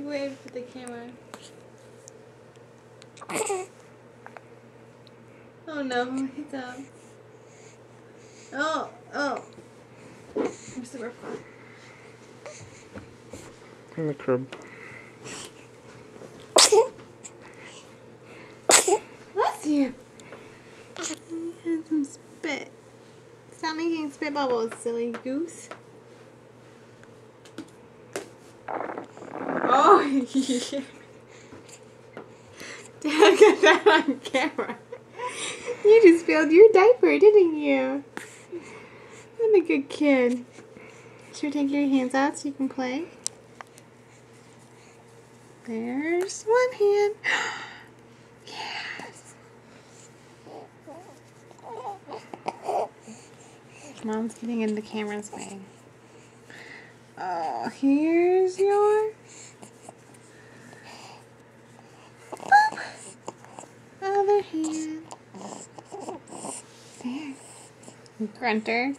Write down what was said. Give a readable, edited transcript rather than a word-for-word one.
You wave for the camera. Oh no, hiccup. Oh. Where's the rip on? In the crib. Bless you. You had some spit. Stop making spit bubbles, silly goose. Oh, yeah. Dad got that on camera. You just spilled your diaper, didn't you? What a good kid. Should we take your hands out so you can play? There's one hand. Yes. Mom's getting in the camera's way. Oh, here's your... Boop. Other hand. There. Grunter.